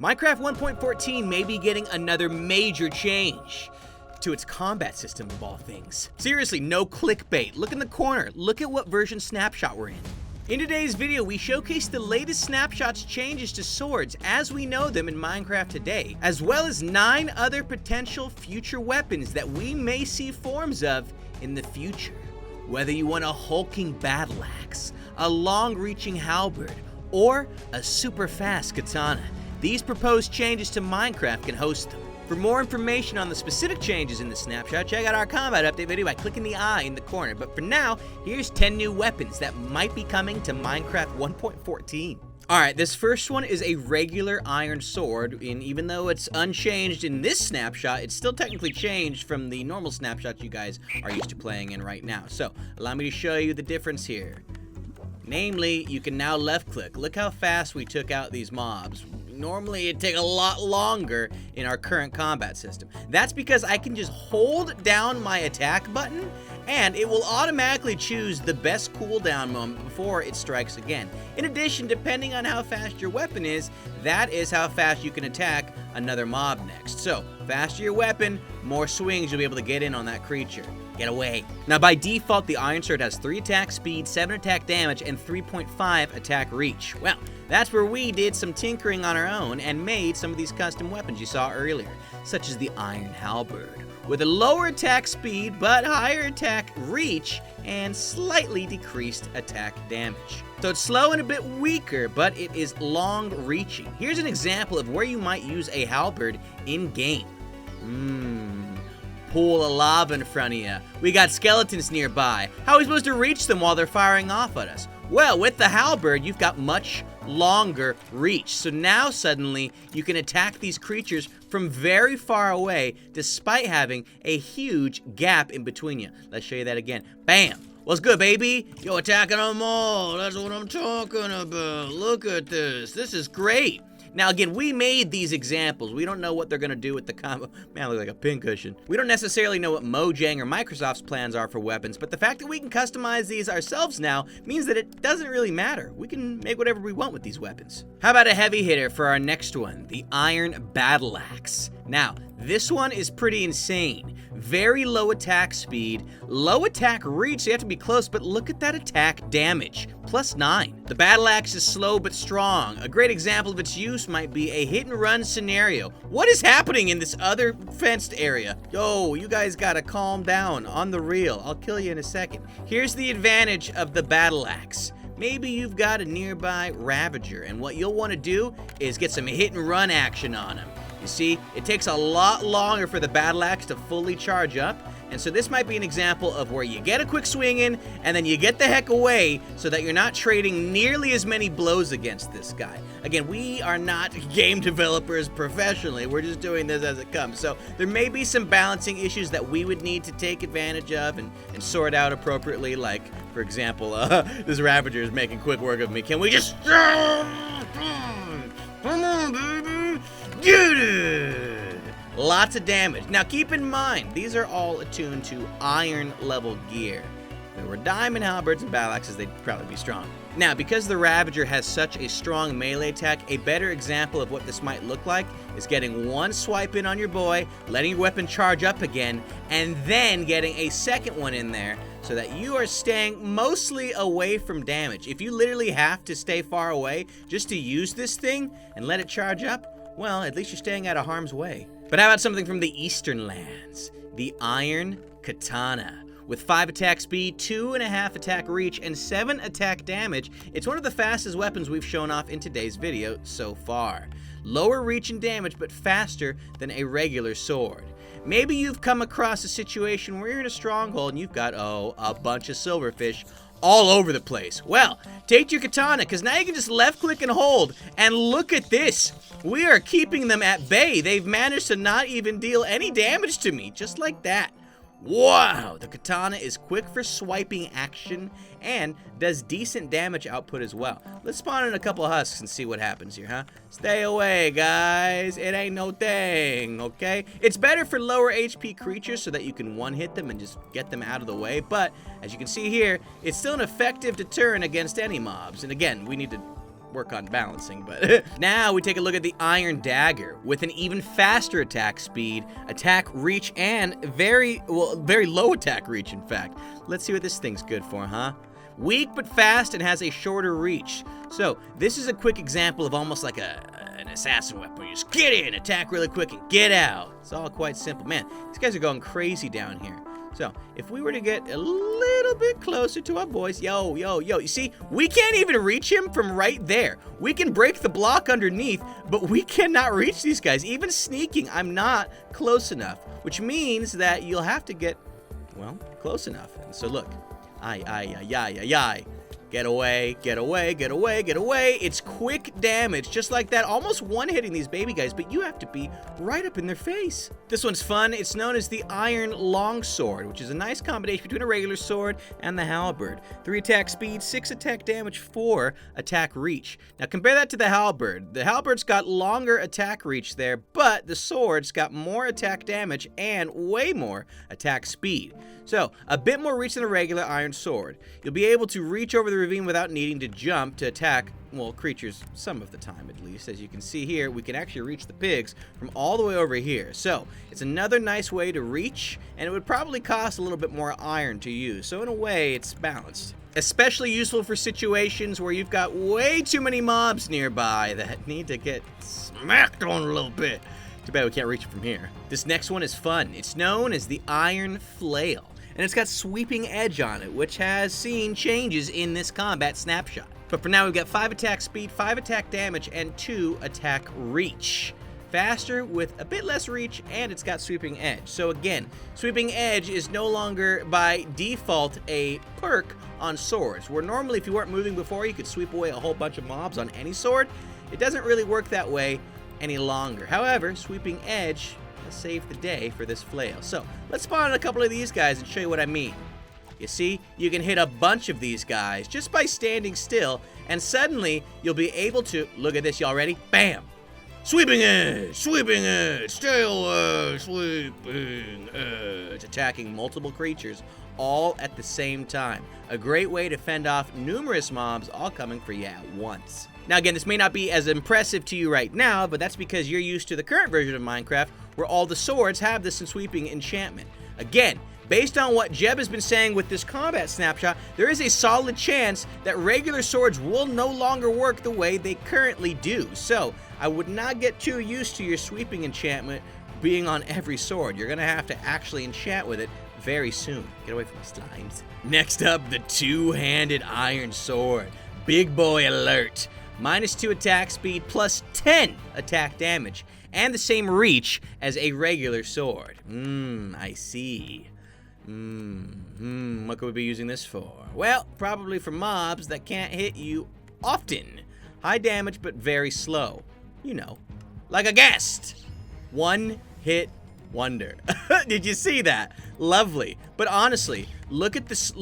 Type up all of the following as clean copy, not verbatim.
Minecraft 1.14 may be getting another major change to its combat system of all things. Seriously, no clickbait. Look in the corner. Look at what version snapshot we're in. In today's video, we showcase the latest snapshot's changes to swords as we know them in Minecraft today, as well as 9 other potential future weapons that we may see forms of in the future. Whether you want a hulking battle axe, a long-reaching halberd, or a super fast katana, these proposed changes to Minecraft can host them. For more information on the specific changes in the snapshot, check out our combat update video by clicking the eye in the corner. But for now, here's 10 new weapons that might be coming to Minecraft 1.14. Alright, this first one is a regular iron sword, and even though it's unchanged in this snapshot, it's still technically changed from the normal snapshot you guys are used to playing in right now. So, allow me to show you the difference here. Namely, you can now left click. Look how fast we took out these mobs. Normally it'd take a lot longer in our current combat system. That's because I can just hold down my attack button and it will automatically choose the best cooldown moment before it strikes again. In addition, depending on how fast your weapon is, that is how fast you can attack another mob next. So, faster your weapon, more swings you'll be able to get in on that creature. Get away. Now by default, the Iron Sword has 3 attack speed, 7 attack damage, and 3.5 attack reach. Well, that's where we did some tinkering on our own and made some of these custom weapons you saw earlier, such as the Iron Halberd, with a lower attack speed but higher attack reach and slightly decreased attack damage. So it's slow and a bit weaker, but it is long-reaching. Here's an example of where you might use a halberd in-game. Pool of lava in front of you. We got skeletons nearby. How are we supposed to reach them while they're firing off at us? Well, with the halberd, you've got much longer reach. So now suddenly you can attack these creatures from very far away despite having a huge gap in between you. Let's show you that again. Bam! What's good, baby? Yo, attacking them all. That's what I'm talking about. Look at this. This is great. Now again, we made these examples. We don't know what they're gonna do with the combo. Man, I look like a pincushion. We don't necessarily know what Mojang or Microsoft's plans are for weapons, but the fact that we can customize these ourselves now means that it doesn't really matter. We can make whatever we want with these weapons. How about a heavy hitter for our next one, the Iron Battle Axe? Now, this one is pretty insane. Very low attack speed, low attack reach, so you have to be close, but look at that attack damage, +9. The battle axe is slow but strong. A great example of its use might be a hit and run scenario. What is happening in this other fenced area? Yo, you guys gotta calm down, on the real. I'll kill you in a second. Here's the advantage of the battle axe. Maybe you've got a nearby Ravager, and what you'll want to do is get some hit and run action on him. You see, it takes a lot longer for the battle axe to fully charge up, and so this might be an example of where you get a quick swing in, and then you get the heck away so that you're not trading nearly as many blows against this guy. Again, we are not game developers professionally, we're just doing this as it comes. So there may be some balancing issues that we would need to take advantage of and sort out appropriately, like, for example, this Ravager is making quick work of me. Can we just... Come on, baby! Get it! Lots of damage. Now keep in mind, these are all attuned to iron level gear. If there were diamond halberds and battle axes, they'd probably be strong. Now, because the Ravager has such a strong melee attack, a better example of what this might look like is getting one swipe in on your boy, letting your weapon charge up again, and then getting a second one in there so that you are staying mostly away from damage. If you literally have to stay far away just to use this thing and let it charge up, well, at least you're staying out of harm's way. But how about something from the Eastern Lands? The Iron Katana. With 5 attack speed, 2.5 attack reach, and 7 attack damage, it's one of the fastest weapons we've shown off in today's video so far. Lower reach and damage, but faster than a regular sword. Maybe you've come across a situation where you're in a stronghold and you've got, a bunch of silverfish all over the place. Well, take your katana, because now you can just left click and hold, and look at this. We are keeping them at bay. They've managed to not even deal any damage to me, just like that. Wow, the katana is quick for swiping action and does decent damage output as well. Let's spawn in a couple husks and see what happens here, huh? Stay away, guys. It ain't no thing, okay? It's better for lower HP creatures so that you can one-hit them and just get them out of the way, but as you can see here, it's still an effective deterrent against any mobs. And again, we need to work on balancing, but now we take a look at the Iron Dagger with an even faster attack speed, attack reach, and very low attack reach, in fact. Let's see what this thing's good for, huh? Weak but fast and has a shorter reach. So this is a quick example of almost like an assassin weapon. You just get in, attack really quick, and get out. It's all quite simple. Man, these guys are going crazy down here. So, if we were to get a little bit closer to our boys, yo, you see, we can't even reach him from right there. We can break the block underneath, but we cannot reach these guys. Even sneaking, I'm not close enough, which means that you'll have to get, well, close enough. And so look, get away, get away, get away, get away. It's quick damage, just like that, almost one-hitting these baby guys, but you have to be right up in their face. This one's fun. It's known as the Iron Longsword, which is a nice combination between a regular sword and the halberd. 3 attack speed, 6 attack damage, 4 attack reach. Now compare that to the halberd. The halberd's got longer attack reach there, but the sword's got more attack damage and way more attack speed. So, a bit more reach than a regular iron sword. You'll be able to reach over the ravine without needing to jump to attack, well, creatures some of the time at least. As you can see here, we can actually reach the pigs from all the way over here. So, it's another nice way to reach, and it would probably cost a little bit more iron to use. So, in a way, it's balanced. Especially useful for situations where you've got way too many mobs nearby that need to get smacked on a little bit. Too bad we can't reach it from here. This next one is fun. It's known as the Iron Flail, and it's got sweeping edge on it, which has seen changes in this combat snapshot. But for now, we've got 5 attack speed, 5 attack damage, and 2 attack reach. Faster with a bit less reach, and it's got sweeping edge. So again, sweeping edge is no longer by default a perk on swords, where normally if you weren't moving before, you could sweep away a whole bunch of mobs on any sword. It doesn't really work that way any longer. However, sweeping edge has saved the day for this flail. So let's spawn a couple of these guys and show you what I mean. You see, you can hit a bunch of these guys just by standing still, and suddenly you'll be able to, look at this, y'all ready? Bam! Sweeping edge, stay away, sweeping edge. Attacking multiple creatures all at the same time. A great way to fend off numerous mobs all coming for you at once. Now again, this may not be as impressive to you right now, but that's because you're used to the current version of Minecraft where all the swords have this sweeping enchantment. Again, based on what Jeb has been saying with this combat snapshot, there is a solid chance that regular swords will no longer work the way they currently do. So, I would not get too used to your sweeping enchantment being on every sword. You're going to have to actually enchant with it very soon. Get away from the slimes. Next up, the two-handed iron sword. Big boy alert. -2 attack speed, plus 10 attack damage, and the same reach as a regular sword. I see. What could we be using this for? Well, probably for mobs that can't hit you often. High damage, but very slow. You know, like a guest. One hit wonder. Did you see that? Lovely. But honestly, look at this.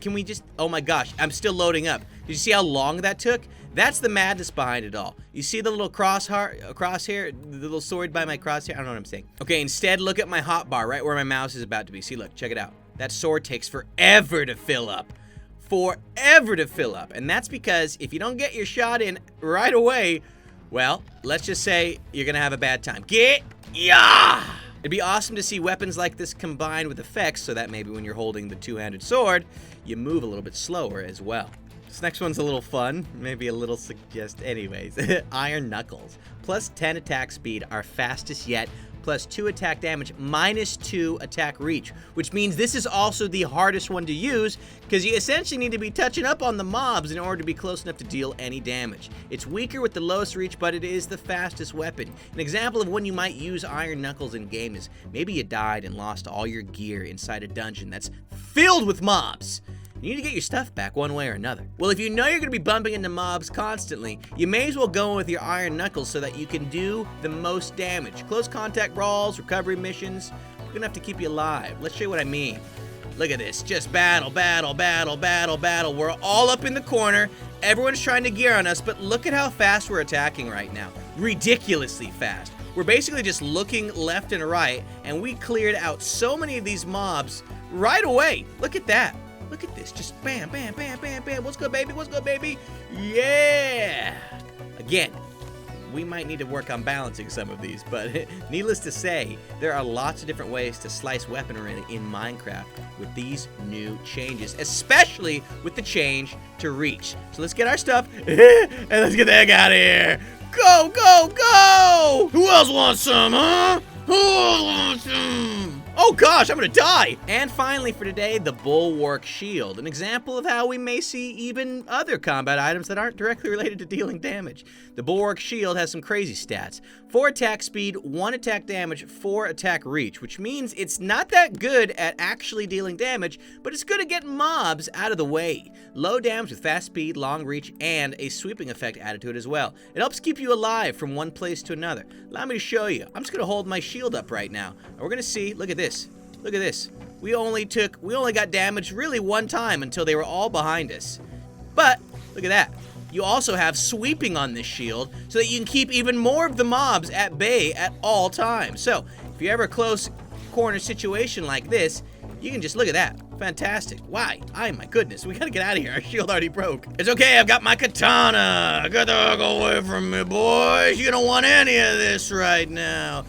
Can we just, oh my gosh, I'm still loading up. Did you see how long that took? That's the madness behind it all. You see the little crosshair, the little sword by my crosshair? I don't know what I'm saying. Okay, instead look at my hotbar right where my mouse is about to be. See, look, check it out. That sword takes forever to fill up. Forever to fill up. And that's because if you don't get your shot in right away, well, let's just say you're gonna have a bad time. It'd be awesome to see weapons like this combined with effects so that maybe when you're holding the two-handed sword, you move a little bit slower as well. This next one's a little fun, maybe a little anyways. Iron Knuckles. Plus 10 attack speed, our fastest yet, plus 2 attack damage, -2 attack reach, which means this is also the hardest one to use because you essentially need to be touching up on the mobs in order to be close enough to deal any damage. It's weaker with the lowest reach, but it is the fastest weapon. An example of when you might use Iron Knuckles in game is maybe you died and lost all your gear inside a dungeon that's filled with mobs. You need to get your stuff back one way or another. Well, if you know you're going to be bumping into mobs constantly, you may as well go with your Iron Knuckles so that you can do the most damage. Close contact brawls, recovery missions, we're going to have to keep you alive. Let's show you what I mean. Look at this, just battle. We're all up in the corner. Everyone's trying to gear on us, but look at how fast we're attacking right now. Ridiculously fast. We're basically just looking left and right, and we cleared out so many of these mobs right away. Look at that. Look at this. Just bam, bam, bam, bam, bam. What's good, baby? What's good, baby? Yeah! Again, we might need to work on balancing some of these, but needless to say, there are lots of different ways to slice weaponry in Minecraft with these new changes, especially with the change to reach. So let's get our stuff, and let's get the heck out of here. Go, go, go! Who else wants some, huh? Who else wants some? Oh gosh, I'm gonna die! And finally for today, the Bulwark Shield, an example of how we may see even other combat items that aren't directly related to dealing damage. The Bulwark Shield has some crazy stats. 4 attack speed, 1 attack damage, 4 attack reach, which means it's not that good at actually dealing damage, but it's good at getting mobs out of the way. Low damage with fast speed, long reach, and a sweeping effect added to it as well. It helps keep you alive from one place to another. Allow me to show you. I'm just gonna hold my shield up right now, and we're gonna see, look at this. Look at this. We only got damaged really one time until they were all behind us. But, look at that. You also have sweeping on this shield so that you can keep even more of the mobs at bay at all times. So, if you're ever a close corner situation like this, you can just look at that. Fantastic. Why? My goodness, we gotta get out of here. Our shield already broke. It's okay, I've got my katana. Get the heck away from me, boys. You don't want any of this right now.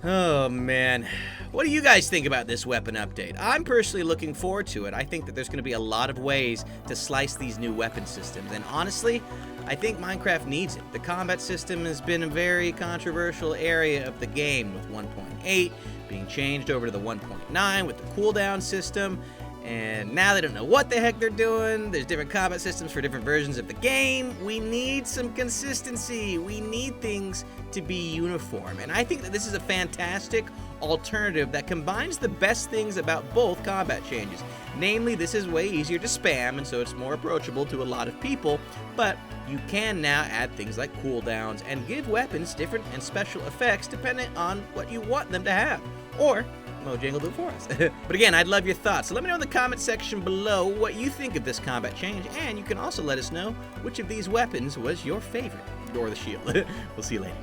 Oh, man. What do you guys think about this weapon update? I'm personally looking forward to it. I think that there's going to be a lot of ways to slice these new weapon systems. And honestly, I think Minecraft needs it. The combat system has been a very controversial area of the game, with 1.8 being changed over to the 1.9 with the cooldown system. And now they don't know what the heck they're doing. There's different combat systems for different versions of the game. We need some consistency. We need things to be uniform. And I think that this is a fantastic alternative that combines the best things about both combat changes. Namely, this is way easier to spam, and so it's more approachable to a lot of people. But you can now add things like cooldowns and give weapons different and special effects depending on what you want them to have. Or Mojang will do it for us. But again, I'd love your thoughts. So let me know in the comment section below what you think of this combat change, and you can also let us know which of these weapons was your favorite. Or the shield. We'll see you later.